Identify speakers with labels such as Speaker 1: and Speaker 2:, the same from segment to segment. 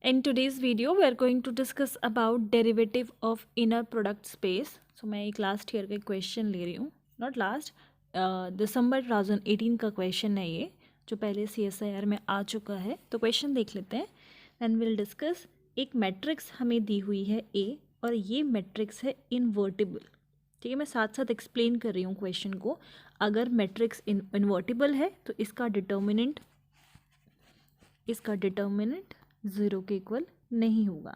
Speaker 1: In today's video, we are going to discuss about derivative of inner product space. So मैं एक last year का question ले रही हूँ, नॉट लास्ट, दिसंबर 2018 का क्वेश्चन है ये, जो पहले CSIR में आ चुका है. तो क्वेश्चन देख लेते हैं, देन विल डिस्कस. एक मैट्रिक्स हमें दी हुई है A और ये मैट्रिक्स है इन्वर्टिबल. ठीक है, मैं साथ साथ एक्सप्लेन कर रही हूँ क्वेश्चन को. अगर मैट्रिक्स इन्वर्टिबल है तो इसका डिटर्मिनेंट 0 के इक्वल नहीं होगा.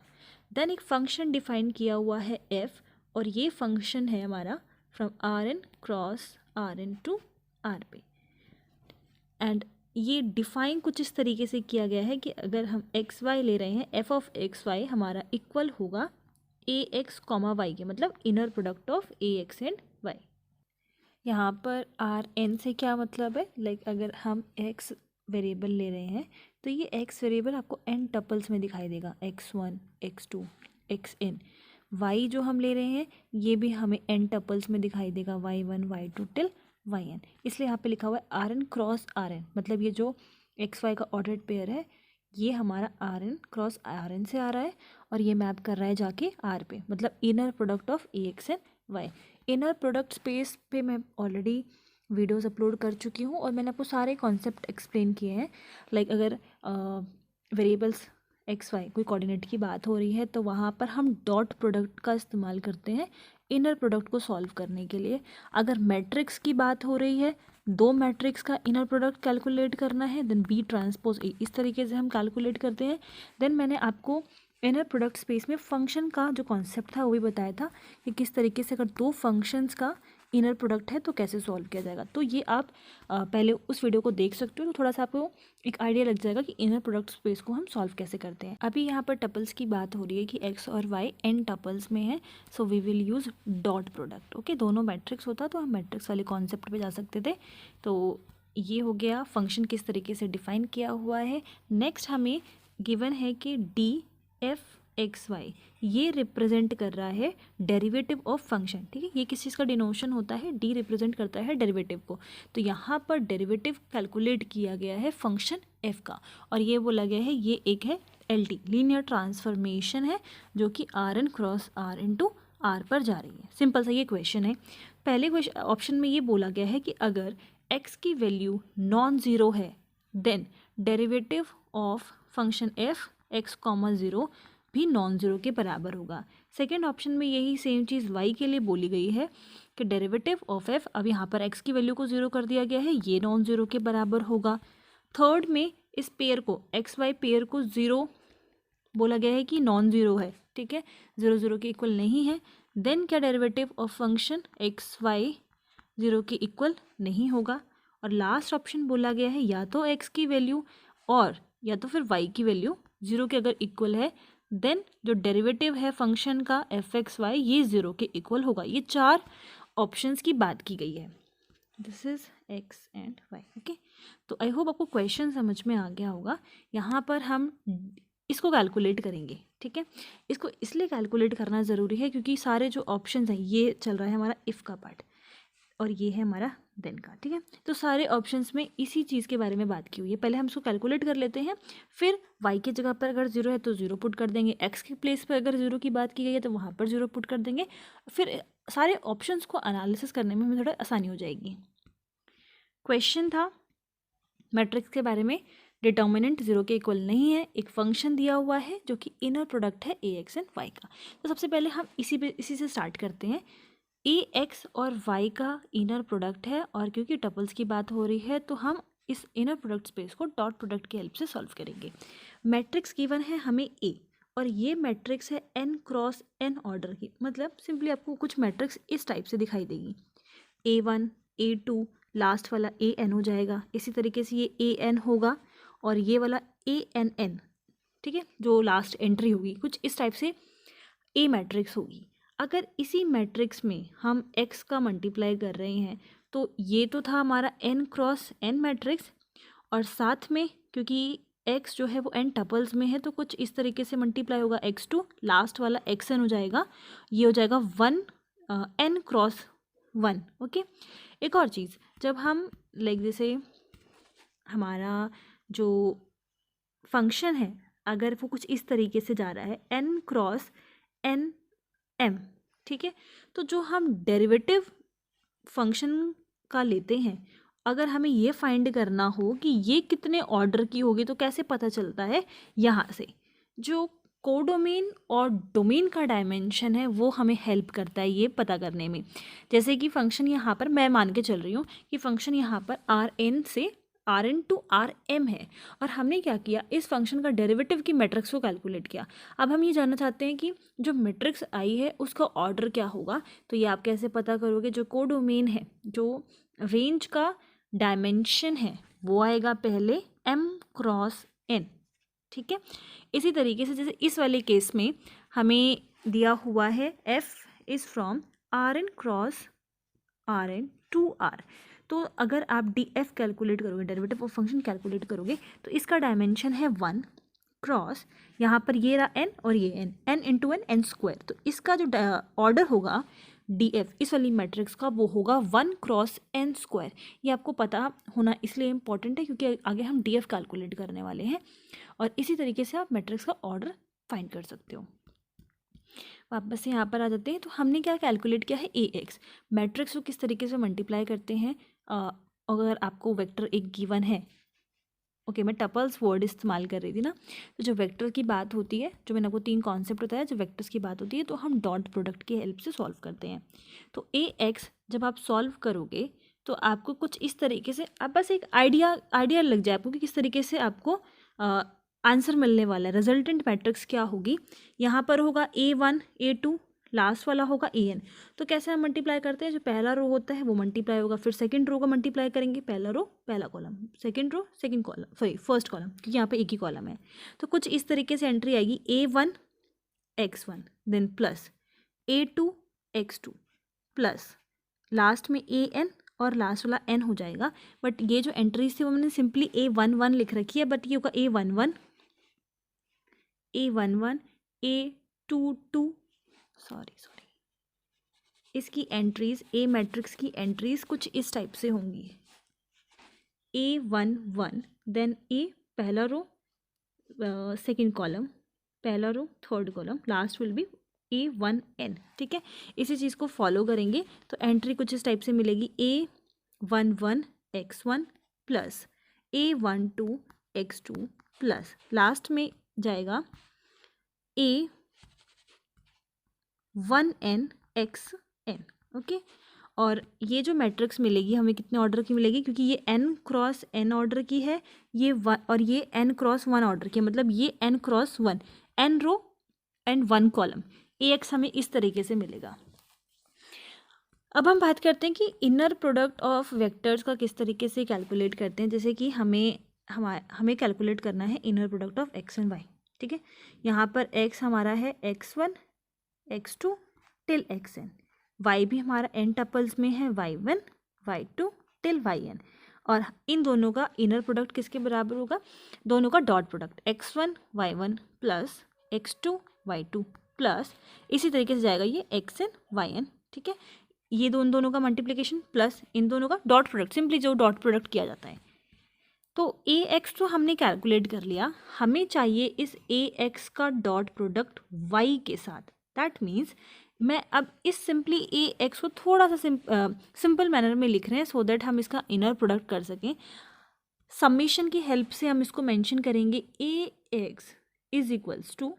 Speaker 1: देन एक फंक्शन डिफाइन किया हुआ है f और ये फंक्शन है हमारा from Rn cross Rn to R पे. एंड ये डिफाइन कुछ इस तरीके से किया गया है कि अगर हम एक्स वाई ले रहे हैं, f ऑफ एक्स वाई हमारा इक्वल होगा ए एक्स कॉमा वाई के, मतलब inner product of a x and y. यहाँ पर Rn से क्या मतलब है, लाइक अगर हम x वेरिएबल ले रहे हैं तो ये x वेरिएबल आपको n टपल्स में दिखाई देगा, x1 x2 xn. y जो हम ले रहे हैं ये भी हमें n टपल्स में दिखाई देगा, y1 y2 टिल yn. इसलिए यहाँ पे लिखा हुआ है Rn क्रॉस Rn, मतलब ये जो xy का ऑर्डर्ड पेयर है ये हमारा Rn क्रॉस Rn से आ रहा है और ये मैप कर रहा है जाके R पे, मतलब inner product of a x and y. Inner product space पे मैं ऑलरेडी वीडियोस अपलोड कर चुकी हूँ और मैंने आपको सारे कॉन्सेप्ट एक्सप्लेन किए हैं. लाइक अगर वेरिएबल्स एक्स वाई कोई कोऑर्डिनेट की बात हो रही है तो वहाँ पर हम डॉट प्रोडक्ट का इस्तेमाल करते हैं इनर प्रोडक्ट को सॉल्व करने के लिए. अगर मैट्रिक्स की बात हो रही है, दो मैट्रिक्स का इनर प्रोडक्ट कैलकुलेट करना है, देन बी ट्रांसपोज ए, इस तरीके से हम कैलकुलेट करते हैं. देन मैंने आपको इनर प्रोडक्ट स्पेस में फंक्शन का जो कॉन्सेप्ट था वो भी बताया था कि किस तरीके से अगर दो फंक्शंस का इनर प्रोडक्ट है तो कैसे सॉल्व किया जाएगा. तो ये आप पहले उस वीडियो को देख सकते हो तो थोड़ा सा आपको एक आइडिया लग जाएगा कि इनर प्रोडक्ट स्पेस को हम सॉल्व कैसे करते हैं. अभी यहाँ पर टपल्स की बात हो रही है कि x और y n टपल्स में है, so we will use dot product. Okay, दोनों मैट्रिक्स होता तो हम मैट्रिक्स वाले कॉन्सेप्ट पे जा सकते थे. तो ये हो गया फंक्शन किस तरीके से डिफाइन किया हुआ है. नेक्स्ट हमें गिवन है कि डी एफ एक्स वाई ये रिप्रेजेंट कर रहा है डेरिवेटिव ऑफ फंक्शन. ठीक है, ये किस चीज़ का डिनोशन होता है, डी रिप्रेजेंट करता है डेरिवेटिव को. तो यहाँ पर डेरिवेटिव कैलकुलेट किया गया है फंक्शन एफ का और ये बोला गया है ये एक है LT लीनियर ट्रांसफॉर्मेशन है जो कि Rn cross R into R पर जा रही है. सिंपल सा ये क्वेश्चन है. पहले क्वेश्चन ऑप्शन में ये बोला गया है कि अगर x की वैल्यू नॉन ज़ीरो है then derivative of function f x comma zero भी नॉन ज़ीरो के बराबर होगा. सेकेंड ऑप्शन में यही सेम चीज़ y के लिए बोली गई है कि डेरिवेटिव ऑफ f, अब यहाँ पर x की वैल्यू को ज़ीरो कर दिया गया है, ये नॉन ज़ीरो के बराबर होगा. थर्ड में इस पेयर को एक्स वाई पेयर को ज़ीरो बोला गया है कि नॉन ज़ीरो है. ठीक है, ज़ीरो ज़ीरो के इक्वल नहीं है. देन क्या derivative of function x y zero के इक्वल नहीं होगा. और लास्ट ऑप्शन बोला गया है या तो x की वैल्यू और या तो फिर y की वैल्यू ज़ीरो के अगर इक्वल है देन जो डेरिवेटिव है फंक्शन का एफ एक्स वाई ये ज़ीरो के इक्वल होगा. ये चार ऑप्शंस की बात की गई है. This is x and y. Okay, तो आई होप आपको क्वेश्चन समझ में आ गया होगा. यहाँ पर हम इसको कैलकुलेट करेंगे. ठीक है, इसको इसलिए कैलकुलेट करना ज़रूरी है क्योंकि सारे जो ऑप्शंस हैं ये चल रहा है हमारा इफ़ का पार्ट और ये है हमारा देन का. ठीक है, तो सारे ऑप्शंस में इसी चीज़ के बारे में बात की हुई है. पहले हम इसको कैलकुलेट कर लेते हैं, फिर y की जगह पर अगर ज़ीरो है तो ज़ीरो पुट कर देंगे, x के प्लेस पर अगर ज़ीरो की बात की गई है तो वहाँ पर ज़ीरो पुट कर देंगे. फिर सारे ऑप्शंस को एनालिसिस करने में हमें थोड़ा आसानी हो जाएगी. क्वेश्चन था मैट्रिक्स के बारे में, डिटर्मिनेंट ज़ीरो के इक्वल नहीं है, एक फंक्शन दिया हुआ है जो कि इनर प्रोडक्ट है ए एक्स एंड वाई का. तो सबसे पहले हम इसी से स्टार्ट करते हैं. ए एक्स और वाई का इनर प्रोडक्ट है और क्योंकि टपल्स की बात हो रही है तो हम इस inner product space co dot product की हेल्प से सॉल्व करेंगे. मैट्रिक्स गिवन है हमें ए और ये मैट्रिक्स है n क्रॉस n ऑर्डर की, मतलब सिंपली आपको कुछ मैट्रिक्स इस टाइप से दिखाई देगी. A1 A2 लास्ट वाला AN हो जाएगा. इसी तरीके से ये AN होगा और ये वाला ANN. ठीक है, जो लास्ट एंट्री होगी कुछ इस टाइप से A मैट्रिक्स होगी. अगर इसी मैट्रिक्स में हम x का मल्टीप्लाई कर रहे हैं तो ये तो था हमारा n क्रॉस n मैट्रिक्स और साथ में क्योंकि x जो है वो n टपल्स में है तो कुछ इस तरीके से मल्टीप्लाई होगा x2, लास्ट वाला xn हो जाएगा, ये हो जाएगा 1 n क्रॉस 1. ओके, एक और चीज़, जब हम लाइक जैसे हमारा जो फंक्शन है अगर वो कुछ इस तरीके से जा रहा है n क्रॉस n m, ठीक है, तो जो हम डेरिवेटिव फंक्शन का लेते हैं, अगर हमें ये फाइंड करना हो कि ये कितने ऑर्डर की होगी तो कैसे पता चलता है, यहाँ से जो कोडोमेन और डोमेन का डायमेंशन है वो हमें हेल्प करता है ये पता करने में। जैसे कि फंक्शन यहाँ पर मैं मान के चल रही हूँ कि फंक्शन यहाँ पर Rn से Rn टू Rm है, और हमने क्या किया, इस फंक्शन का डेरिवेटिव की मैट्रिक्स को कैलकुलेट किया। अब हम ये जानना चाहते हैं कि जो मैट्रिक्स आई है उसका ऑर्डर क्या होगा। तो ये आप कैसे पता करोगे, जो कोडोमेन है, जो रेंज का डायमेंशन है, वो आएगा पहले m क्रॉस n, ठीक है। इसी तरीके से जैसे इस वाले केस में हमें दिया हुआ है f is from Rn cross Rn to R, तो अगर आप df कैलकुलेट करोगे, डेरिवेटिव ऑफ फंक्शन कैलकुलेट करोगे, तो इसका डायमेंशन है 1 क्रॉस, यहाँ पर ये रहा n और ये n इंटू n स्क्वायर, तो इसका जो ऑर्डर होगा df इस वाली मैट्रिक्स का वो होगा 1 क्रॉस n स्क्वायर। ये आपको पता होना इसलिए इम्पॉर्टेंट है क्योंकि आगे हम df कैलकुलेट करने वाले हैं, और इसी तरीके से आप मैट्रिक्स का ऑर्डर फाइंड कर सकते हो। वापस से यहाँ पर आ जाते हैं, तो हमने क्या कैलकुलेट किया है, ax मैट्रिक्स को किस तरीके से मल्टीप्लाई करते हैं। अगर आपको वेक्टर एक गिवन है, ओके मैं टपल्स वर्ड इस्तेमाल कर रही थी ना, तो जो वेक्टर की बात होती है, जो मैंने आपको 3 कॉन्सेप्ट बताया, जो वेक्टर्स की बात होती है, तो हम डॉट प्रोडक्ट की हेल्प से सॉल्व करते हैं। तो ax जब आप सॉल्व करोगे तो आपको कुछ इस तरीके से, आप बस एक आइडिया लग जाए आपको कि किस तरीके से आपको आंसर मिलने वाला है। रिजल्टेंट मैट्रिक्स क्या होगी, यहाँ पर होगा a1 a2, लास्ट वाला होगा an। तो कैसे हम मल्टीप्लाई करते हैं, जो पहला रो होता है वो मल्टीप्लाई होगा, फिर सेकंड रो का मल्टीप्लाई करेंगे, पहला रो पहला column, second row second column, sorry first column, क्योंकि यहाँ पे एक ही कॉलम है। तो कुछ इस तरीके से एंट्री आएगी a1 x1 then plus a2 x2 plus last में an और लास्ट वाला n हो जाएगा। बट ये जो एंट्रीज थी वो मैंने सिंपली a11 लिख रखी है, बट ये होगा a11 a22, सॉरी इसकी एंट्रीज, ए मैट्रिक्स की एंट्रीज कुछ इस टाइप से होंगी, a11 देन a पहला रो सेकंड कॉलम, पहला row third column, last will be a1n, ठीक है। इसी चीज़ को फॉलो करेंगे तो एंट्री कुछ इस टाइप से मिलेगी, a11 x1 plus a12 x2 plus last में जाएगा a1n xn, ओके। और ये जो मैट्रिक्स मिलेगी हमें कितने ऑर्डर की मिलेगी, क्योंकि ये n क्रॉस n ऑर्डर की है, ये और ये n क्रॉस 1 ऑर्डर की है, मतलब ये n cross 1, n row and 1 column, ax हमें इस तरीके से मिलेगा। अब हम बात करते हैं कि इनर प्रोडक्ट ऑफ वेक्टर्स का किस तरीके से कैलकुलेट करते हैं। जैसे कि हमें कैलकुलेट करना है inner product of x and y, ठीक है। यहाँ पर x हमारा है x1 x2 till xn, y भी हमारा n टपल्स में है y1 y2 टिल yn, और इन दोनों का इनर प्रोडक्ट किसके बराबर होगा, दोनों का dot product x1 y1 plus x2 y2 plus इसी तरीके से जाएगा ये xn yn, ठीक है। ये दोनों का मल्टीप्लिकेशन प्लस इन दोनों का डॉट प्रोडक्ट, सिंपली जो डॉट प्रोडक्ट किया जाता है। तो ax तो हमने कैलकुलेट कर लिया, हमें चाहिए इस ax का डॉट प्रोडक्ट y के साथ। दैट मीन्स मैं अब इस सिंपली ax को थोड़ा सा सिंपल मैनर में लिख रहे हैं सो दैट हम इसका इनर प्रोडक्ट कर सकें। समीशन की हेल्प से हम इसको मेंशन करेंगे, ax इज इक्वल्स टू,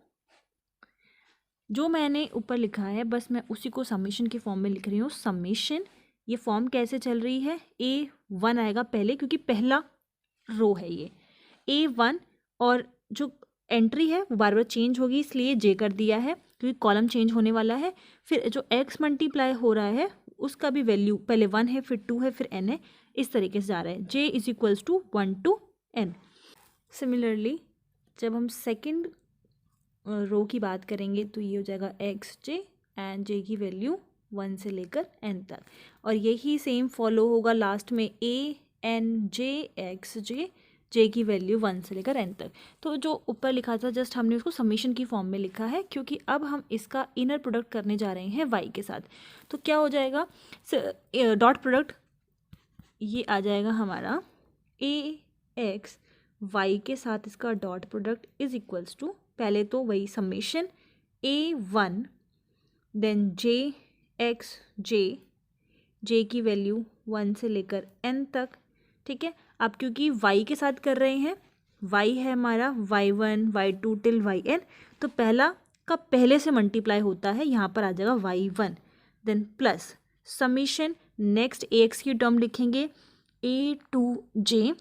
Speaker 1: जो मैंने ऊपर लिखा है बस मैं उसी को समीशन के फॉर्म में लिख रही हूँ। समीशन, ये फॉर्म कैसे चल रही है, a1 आएगा पहले क्योंकि पहला रो है ये a1, और जो एंट्री है वो बार बार चेंज होगी इसलिए j कर दिया है क्योंकि कॉलम चेंज होने वाला है। फिर जो x मल्टीप्लाई हो रहा है उसका भी वैल्यू पहले 1 है फिर 2 है फिर n है, इस तरीके से जा रहा है, j is equals to 1 to n। Similarly जब हम सेकेंड रो की बात करेंगे तो ये हो जाएगा xj एंड j की वैल्यू 1 से लेकर n तक, और यही सेम फॉलो होगा लास्ट में anj xj, j की वैल्यू 1 से लेकर n तक। तो जो ऊपर लिखा था जस्ट हमने उसको समीशन की फॉर्म में लिखा है क्योंकि अब हम इसका इनर प्रोडक्ट करने जा रहे हैं y के साथ। तो क्या हो जाएगा, डॉट प्रोडक्ट ये आ जाएगा हमारा ax वाई के साथ इसका dot product is equals to, पहले तो वही summation A1 then j x j की वैल्यू 1 से लेकर n तक, ठीक है। अब क्योंकि y के साथ कर रहे हैं, y है हमारा y1 y2 टिल yn, तो पहला का पहले से मल्टीप्लाई होता है, यहाँ पर आ जाएगा y1 then plus summation next ax की टर्म लिखेंगे A2j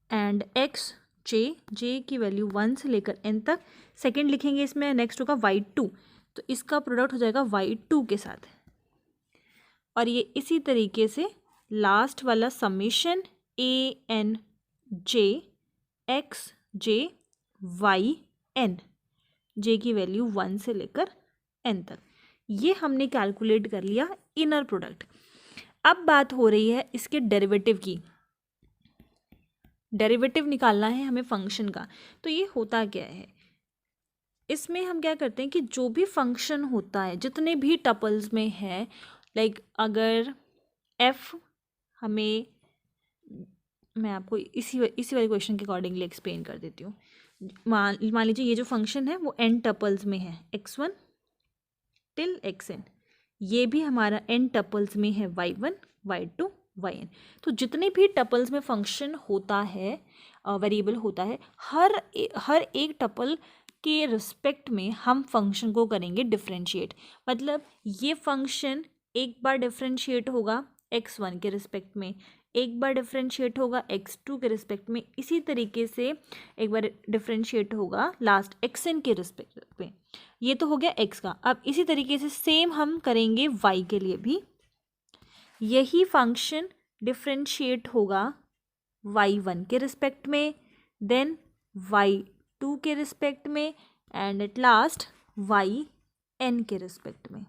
Speaker 1: एंड एक्स जे की वैल्यू 1 से लेकर n तक, सेकेंड लिखेंगे इसमें नेक्स्ट होगा y2, तो इसका प्रोडक्ट हो जाएगा y2 के साथ, और ये इसी तरीके से लास्ट वाला summation an J x J Y N, J की वैल्यू 1 से लेकर n तक, ये हमने कैलकुलेट कर लिया इनर प्रोडक्ट। अब बात हो रही है इसके डेरिवेटिव की, डेरिवेटिव निकालना है हमें फंक्शन का। तो ये होता क्या है, इसमें हम क्या करते हैं कि जो भी फंक्शन होता है जितने भी टपल्स में है, लाइक अगर f हमें, मैं आपको इसी वाले क्वेश्चन के अकॉर्डिंगली एक्सप्लेन कर देती हूँ। मान लीजिए ये जो फंक्शन है वो n टपल्स में है x1 टिल xn, ये भी हमारा n टपल्स में है y1 y2 yn। तो जितने भी टपल्स में फंक्शन होता है, वेरिएबल होता है, हर एक टपल के रिस्पेक्ट में हम फंक्शन को करेंगे डिफरेंशिएट। मतलब ये फंक्शन एक बार डिफरेंशिएट होगा x1 के रिस्पेक्ट में, एक बार डिफरेंशिएट होगा x2 के रिस्पेक्ट में, इसी तरीके से एक बार डिफरेंशिएट होगा लास्ट xn के रिस्पेक्ट में। ये तो हो गया x का। अब इसी तरीके से सेम हम करेंगे y के लिए भी, यही फंक्शन डिफरेंशिएट होगा y1 के रिस्पेक्ट में, देन y2 के रिस्पेक्ट में, एंड एट लास्ट yn के रिस्पेक्ट में।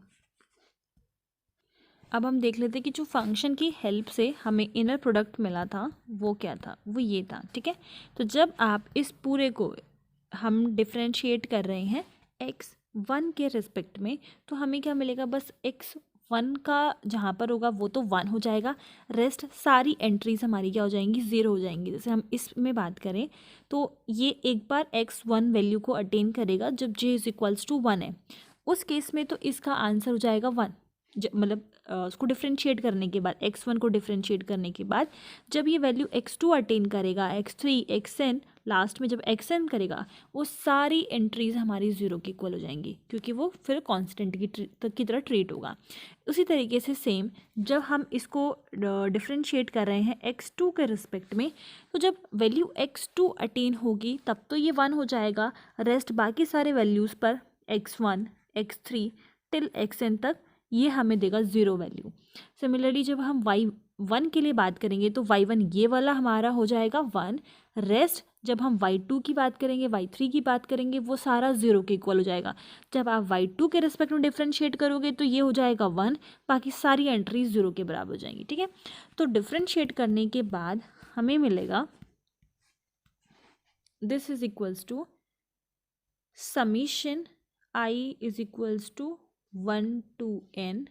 Speaker 1: अब हम देख लेते हैं कि जो फंक्शन की हेल्प से हमें इनर प्रोडक्ट मिला था वो क्या था, वो ये था, ठीक है। तो जब आप इस पूरे को हम डिफरेंशिएट कर रहे हैं x1 के रिस्पेक्ट में, तो हमें क्या मिलेगा, बस x1 का जहाँ पर होगा वो तो 1 हो जाएगा, रेस्ट सारी एंट्रीज हमारी क्या हो जाएंगी, 0 हो जाएंगी। जैसे हम इसमें बात करें तो ये एक बार x1 वैल्यू को अटेन करेगा जब j इज इक्वल्स टू 1 है, उस केस में तो इसका आंसर हो जाएगा 1। मतलब उसको डिफरेंशिएट करने के बाद, x1 को डिफरेंशिएट करने के बाद जब ये वैल्यू x2 अटेन करेगा, x3 xn, लास्ट में जब xn करेगा, वो सारी एंट्रीज हमारी 0 के इक्वल हो जाएंगी, क्योंकि वो फिर कांस्टेंट की तरह ट्रीट होगा। उसी तरीके से सेम जब हम इसको डिफरेंशिएट कर रहे हैं x2 के रिस्पेक्ट में, तो जब वैल्यू x2 अटेन होगी तब तो ये 1 हो जाएगा, रेस्ट बाकी सारे वैल्यूज़ पर x1 x3 टिल xn तक ये हमें देगा 0 वैल्यू। सिमिलरली जब हम y1 के लिए बात करेंगे तो y1 ये वाला हमारा हो जाएगा 1, रेस्ट जब हम y2 की बात करेंगे, y3 की बात करेंगे, वो सारा 0 के इक्वल हो जाएगा। जब आप y2 के रिस्पेक्ट में डिफरेंशिएट करोगे तो ये हो जाएगा 1, बाकी सारी एंट्रीज 0 के बराबर हो जाएंगी, ठीक है। तो डिफरेंशिएट करने के बाद हमें मिलेगा this is equals to summation I is equals to 1 to n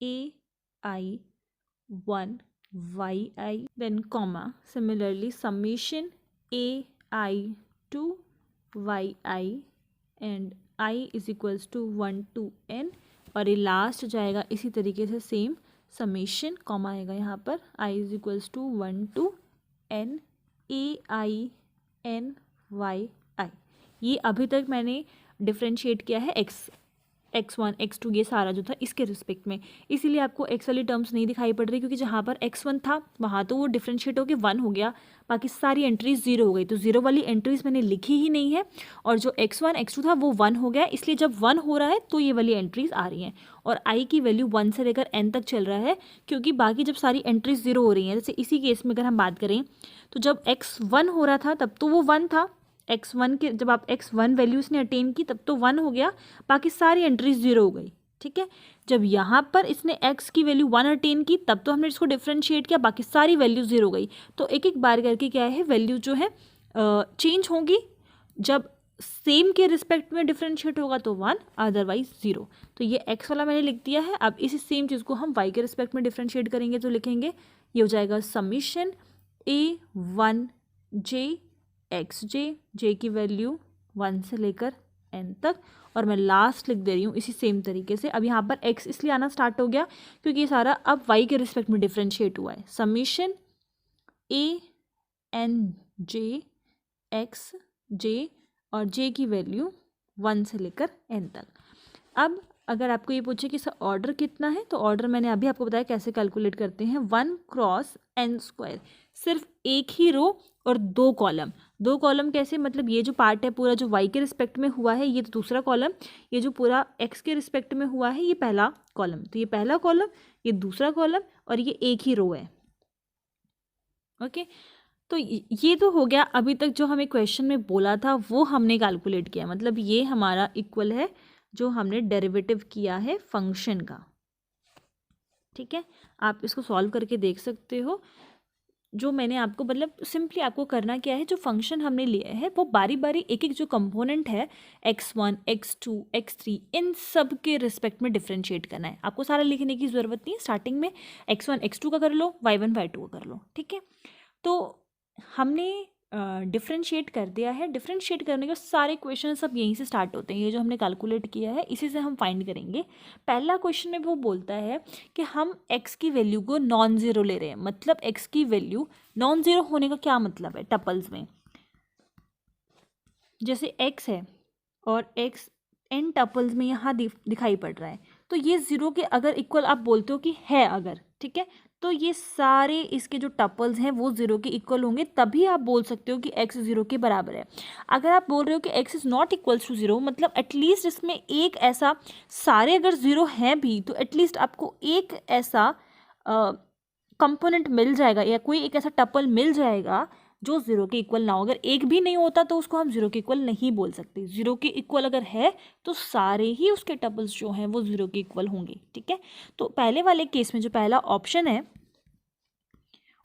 Speaker 1: ai1 yi, then comma, similarly summation ai to yi and I is equals to 1 to n, और ये लास्ट जाएगा इसी तरीके से सेम समेशन, कॉमा आएगा यहाँ पर, I is equals to 1 to n ai n y i। ये अभी तक मैंने डिफरेंशिएट किया है x1 x2 ये सारा जो था इसके रिस्पेक्ट में, इसीलिए आपको x वाली टर्म्स नहीं दिखाई पड़ रही, क्योंकि जहाँ पर x1 था वहाँ तो वो डिफरेंशिएट होकर 1 हो गया, बाकी सारी एंट्रीज 0 हो गई, तो 0 वाली एंट्रीज मैंने लिखी ही नहीं है, और जो x1 x2 था वो 1 हो गया, इसलिए जब 1 हो रहा है तो ये वाली एंट्रीज आ रही हैं, और i की वैल्यू 1 से लेकर n तक चल रहा है, क्योंकि बाकी जब सारी एंट्रीज 0 हो रही हैं, जैसे इसी केस में अगर हम बात करें तो जब x1 हो रहा था तब तो वो 1 था, x1 के जब आप x1 वैल्यू इसने अटेन की तब तो 1 हो गया, बाकी सारी एंट्रीज 0 हो गई, ठीक है। जब यहाँ पर इसने x की वैल्यू 1 अटेन की तब तो हमने इसको डिफरेंशिएट किया, बाकी सारी वैल्यू 0 हो गई। तो एक एक बार करके क्या है, वैल्यू जो है चेंज होंगी, जब सेम के रिस्पेक्ट में डिफरेंशिएट होगा तो 1, अदरवाइज 0। तो ये x वाला मैंने लिख दिया है। अब इसी सेम चीज़ को हम y के रिस्पेक्ट में डिफरेंशिएट करेंगे तो लिखेंगे, ये हो जाएगा summation a1 j x j की वैल्यू 1 से लेकर n तक, और मैं लास्ट लिख दे रही हूँ इसी सेम तरीके से। अब यहाँ पर x इसलिए आना स्टार्ट हो गया क्योंकि ये सारा अब y के रिस्पेक्ट में डिफ्रेंशिएट हुआ है। Summation a n j x j और j की वैल्यू 1 से लेकर n तक। अब अगर आपको ये पूछे कि इसका ऑर्डर कितना है, तो ऑर्डर मैंने अभी आपको बताया कैसे कैलकुलेट करते हैं। 1 क्रॉस n स्क्वायर, सिर्फ एक ही रो और 2 कॉलम। 2 कॉलम कैसे, मतलब ये जो पार्ट है पूरा जो y के रिस्पेक्ट में हुआ है ये तो दूसरा कॉलम, ये जो पूरा x के रिस्पेक्ट में हुआ है ये पहला कॉलम। तो ये पहला कॉलम, ये दूसरा कॉलम, और ये एक ही रो है। ओके, तो ये तो हो गया। अभी तक जो हमें क्वेश्चन में बोला था वो हमने कैलकुलेट किया, मतलब ये हमारा इक्वल है जो हमने डेरिवेटिव किया है फंक्शन का। ठीक है, आप इसको सॉल्व करके देख सकते हो। जो मैंने आपको मतलब सिंपली आपको करना क्या है, जो फंक्शन हमने लिया है वो बारी बारी एक एक जो कंपोनेंट है x1 x2 x3 इन सब के रिस्पेक्ट में डिफरेंशिएट करना है। आपको सारा लिखने की ज़रूरत नहीं है, स्टार्टिंग में x1 x2 का कर लो, y1 y2 का कर लो। ठीक है, तो हमने डिफरेंशिएट कर दिया है। डिफरेंशिएट करने के सारे क्वेश्चन सब यहीं से स्टार्ट होते हैं। ये जो हमने कैलकुलेट किया है इसी से हम फाइंड करेंगे। पहला क्वेश्चन में वो बोलता है कि हम x की वैल्यू को नॉन ज़ीरो ले रहे हैं। मतलब x की वैल्यू नॉन ज़ीरो होने का क्या मतलब है, टपल्स में जैसे x है और x n टपल्स में यहाँ दिखाई पड़ रहा है, तो ये ज़ीरो के अगर इक्वल आप बोलते हो कि है अगर, ठीक है, तो ये सारे इसके जो टपल्स हैं वो ज़ीरो के इक्वल होंगे, तभी आप बोल सकते हो कि x ज़ीरो के बराबर है। अगर आप बोल रहे हो कि x is not equals to zero, मतलब एटलीस्ट इसमें एक ऐसा, सारे अगर ज़ीरो हैं भी तो एटलीस्ट आपको एक ऐसा कंपोनेंट मिल जाएगा या कोई एक ऐसा टपल मिल जाएगा जो ज़ीरो के इक्वल ना हो। अगर एक भी नहीं होता तो उसको हम ज़ीरो के इक्वल नहीं बोल सकते। ज़ीरो के इक्वल अगर है तो सारे ही उसके टपल्स जो हैं वो ज़ीरो के इक्वल होंगे। ठीक है, तो पहले वाले केस में जो पहला ऑप्शन है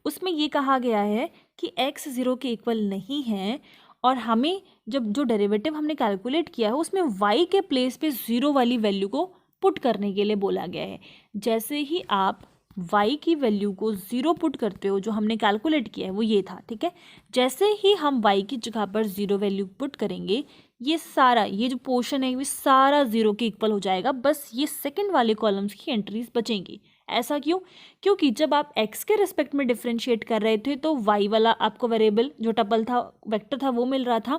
Speaker 1: उसमें ये कहा गया है कि x ज़ीरो के इक्वल नहीं है, और हमें जब जो डेरिवेटिव हमने कैलकुलेट किया है उसमें y के प्लेस पे ज़ीरो वाली वैल्यू को पुट करने के लिए बोला गया है। जैसे ही आप y की वैल्यू को ज़ीरो पुट करते हो, जो हमने कैलकुलेट किया है वो ये था। ठीक है, जैसे ही हम y की जगह पर ज़ीरो वैल्यू पुट करेंगे ये सारा, ये जो पोर्शन है ये सारा ज़ीरो के इक्वल हो जाएगा। बस ये सेकंड वाले कॉलम्स की एंट्रीज बचेंगी। ऐसा क्यों? क्योंकि जब आप x के रिस्पेक्ट में डिफरेंशिएट कर रहे थे तो y वाला आपको वेरिएबल जो टपल था, वेक्टर था, वो मिल रहा था।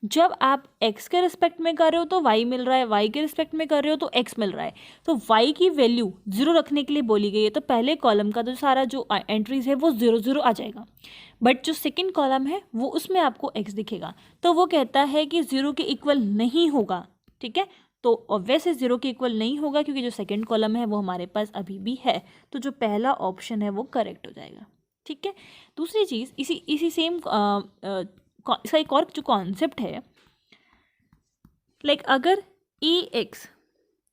Speaker 1: जब आप x के रिस्पेक्ट में कर रहे हो तो y मिल रहा है, y के रिस्पेक्ट में कर रहे हो तो x मिल रहा है। तो y की वैल्यू ज़ीरो रखने के लिए बोली गई है, तो पहले कॉलम का जो सारा जो एंट्रीज है वो ज़ीरो ज़ीरो आ जाएगा। बट जो सेकेंड कॉलम है वो उसमें आपको x दिखेगा, तो वो कहता है कि ज़ीरो के इक्वल नहीं होगा। ठीक है, तो ऑब्वियस ज़ीरो के इक्वल नहीं होगा क्योंकि जो सेकंड कॉलम है वो हमारे पास अभी भी है, तो जो पहला ऑप्शन है वो करेक्ट हो जाएगा। ठीक है, दूसरी चीज़ इसी सेम इसका एक और जो कॉन्सेप्ट है, लाइक अगर ax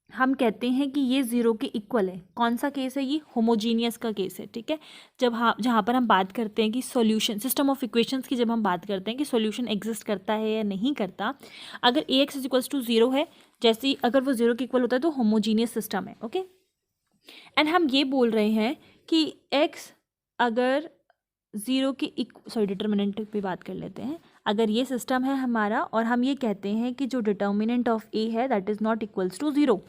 Speaker 1: हम कहते हैं कि ये ज़ीरो के इक्वल है, कौन सा केस है, ये होमोजीनियस का केस है। ठीक है, जब जहाँ पर हम बात करते हैं कि सॉल्यूशन, सिस्टम ऑफ इक्वेशंस की जब हम बात करते हैं कि सॉल्यूशन एग्जिस्ट करता है या नहीं करता, अगर ax is equals to zero है, जैसे ही अगर वो ज़ीरो के इक्वल होता है तो होमोजीनियस सिस्टम है। ओके, एंड हम ये बोल रहे हैं कि x अगर ज़ीरो की डिटर्मिनेंट पे बात कर लेते हैं। अगर ये सिस्टम है हमारा और हम ये कहते हैं कि जो डिटर्मिनेंट ऑफ a है that is not equals to zero.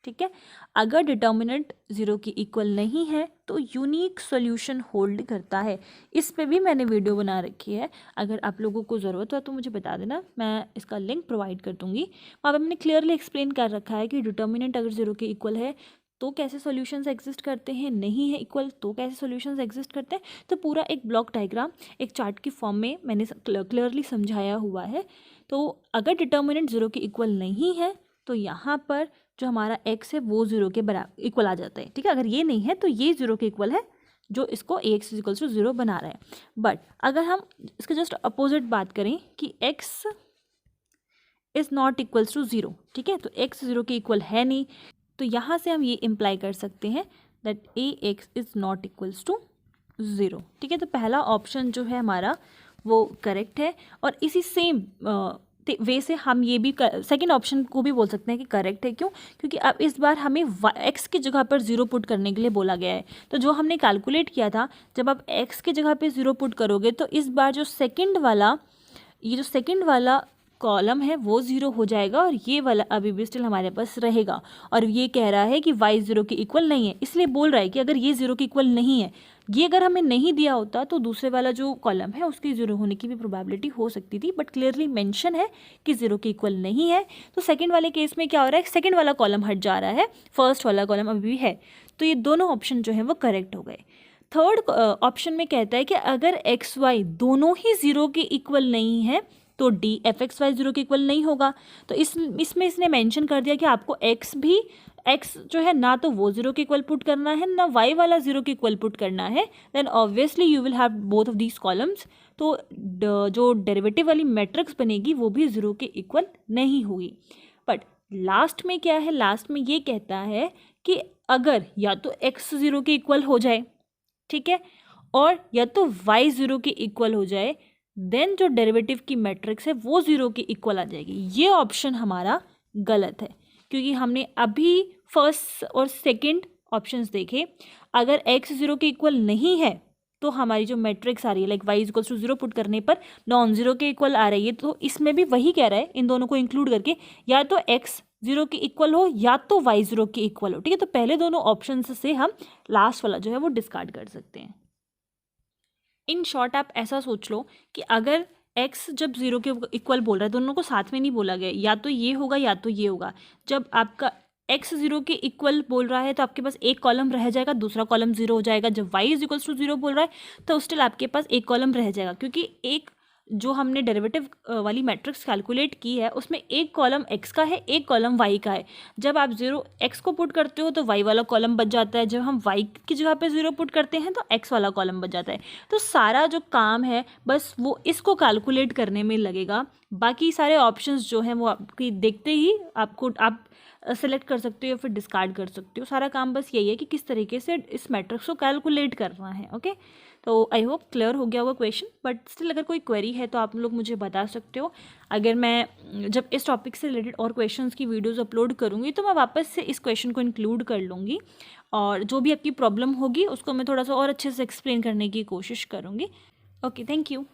Speaker 1: ठीक है, अगर डिटर्मिनेंट ज़ीरो की इक्वल नहीं है तो यूनिक सॉल्यूशन होल्ड करता है। इस पे भी मैंने वीडियो बना रखी है, अगर आप लोगों को ज़रूरत हो तो मुझे बता देना, मैं इसका लिंक प्रोवाइड कर दूँगी। वहाँ पर मैंने क्लियरली एक्सप्लेन कर रखा है कि डिटर्मिनेंट अगर ज़ीरो के इक्वल है तो कैसे सॉल्यूशंस एग्जिस्ट करते हैं, नहीं है इक्वल तो कैसे सॉल्यूशंस एग्जिस्ट करते हैं। तो पूरा एक ब्लॉक डायग्राम एक चार्ट की फॉर्म में मैंने क्लियरली समझाया हुआ है। तो अगर डिटर्मिनेंट ज़ीरो के इक्वल नहीं है तो यहाँ पर जो हमारा x है वो ज़ीरो के बराबर इक्वल आ जाता है। ठीक है, अगर ये नहीं है तो ये ज़ीरो के इक्वल है, जो इसको ax is equals to zero बना रहा है। बट अगर हम इसके जस्ट अपोजिट बात करें कि x is not equals to zero, ठीक है, तो x ज़ीरो के इक्वल है नहीं, तो यहाँ से हम ये इम्प्लाई कर सकते हैं that ax is not equals to zero. ठीक है, तो पहला ऑप्शन जो है हमारा वो करेक्ट है, और इसी सेम वे से हम ये भी सेकंड ऑप्शन को भी बोल सकते हैं कि करेक्ट है। क्यों? क्योंकि अब इस बार हमें x की जगह पर ज़ीरो पुट करने के लिए बोला गया है। तो जो हमने कैलकुलेट किया था, जब आप x की जगह पे ज़ीरो पुट करोगे तो इस बार जो सेकंड वाला ये जो सेकंड वाला कॉलम है वो 0 हो जाएगा और ये वाला अभी भी स्टिल हमारे पास रहेगा। और ये कह रहा है कि y 0 के इक्वल नहीं है, इसलिए बोल रहा है कि अगर ये 0 के इक्वल नहीं है, ये अगर हमें नहीं दिया होता तो दूसरे वाला जो कॉलम है उसकी 0 होने की भी प्रोबेबिलिटी हो सकती थी, बट क्लियरली मेंशन है कि 0 के इक्वल नहीं है। तो सेकंड वाले केस में क्या हो रहा है, सेकंड वाला कॉलम हट जा रहा है, फर्स्ट वाला कॉलम अभी भी है। तो ये दोनों ऑप्शन जो है वो करेक्ट हो गए। थर्ड ऑप्शन में कहता है कि अगर एक्स वाई दोनों ही 0 के इक्वल नहीं है तो डी एफ एक्स वाई 0 के इक्वल नहीं होगा। तो इसमें इसने मेंशन कर दिया कि आपको एक्स जो है ना तो वो 0 के इक्वल पुट करना है ना वाई वाला 0 के इक्वल पुट करना है, then obviously you will have both of these columns. तो जो डेरिवेटिव वाली मैट्रिक्स बनेगी वो भी 0 के इक्वल नहीं होगी। बट लास्ट में क्या है, लास्ट में ये कहता है कि अगर या तो x 0 के इक्वल हो जाए, ठीक है, और या तो y 0 के इक्वल हो जाए, देन जो डेरिवेटिव की मैट्रिक्स है वो 0 के इक्वल आ जाएगी। ये ऑप्शन हमारा गलत है, क्योंकि हमने अभी फर्स्ट और सेकंड ऑप्शंस देखे। अगर x 0 के इक्वल नहीं है तो हमारी जो मैट्रिक्स आ रही है like y equals to 0 put करने पर नॉन 0 के इक्वल आ रही है। तो इसमें भी वही कह रहा है, इन दोनों को इंक्लूड करके, या तो x 0 के इक्वल हो या तो y 0 के इक्वल हो, ठीक है। तो पहले दोनों ऑप्शन से हम लास्ट वाला जो है वो डिस्कार्ड कर सकते हैं। इन शॉर्ट आप ऐसा सोच लो कि अगर x जब 0 के इक्वल बोल रहा है, दोनों को साथ में नहीं बोला गया, या तो ये होगा या तो ये होगा। जब आपका x 0 के इक्वल बोल रहा है तो आपके पास एक कॉलम रह जाएगा, दूसरा कॉलम 0 हो जाएगा। जब y इज इक्वल्स टू 0 बोल रहा है तो स्टिल आपके पास एक कॉलम रह जाएगा, क्योंकि एक जो हमने डेरिवेटिव वाली मैट्रिक्स कैलकुलेट की है उसमें एक कॉलम x का है, एक कॉलम y का है। जब आप 0 x को पुट करते हो तो y वाला कॉलम बच जाता है, जब हम y की जगह पे 0 पुट करते हैं तो x वाला कॉलम बच जाता है। तो सारा जो काम है बस वो इसको कैलकुलेट करने में लगेगा। बाकी सारे ऑप्शंस जो हैं वो आपकी देखते ही आप सेलेक्ट कर सकते हो, फिर डिस्कार्ड कर सकते हो। सारा काम बस यही है कि किस तरीके से इस मैट्रिक्स को कैलकुलेट करना है। ओके, तो आई होप क्लियर हो गया होगा क्वेश्चन। बट स्टिल अगर कोई क्वेरी है तो आप लोग मुझे बता सकते हो। अगर मैं जब इस टॉपिक से रिलेटेड और क्वेश्चंस की वीडियोस अपलोड करूँगी तो मैं वापस से इस क्वेश्चन को इंक्लूड कर लूँगी, और जो भी आपकी प्रॉब्लम होगी उसको मैं थोड़ा सा और अच्छे से एक्सप्लेन करने की कोशिश करूँगी। Okay, thank you.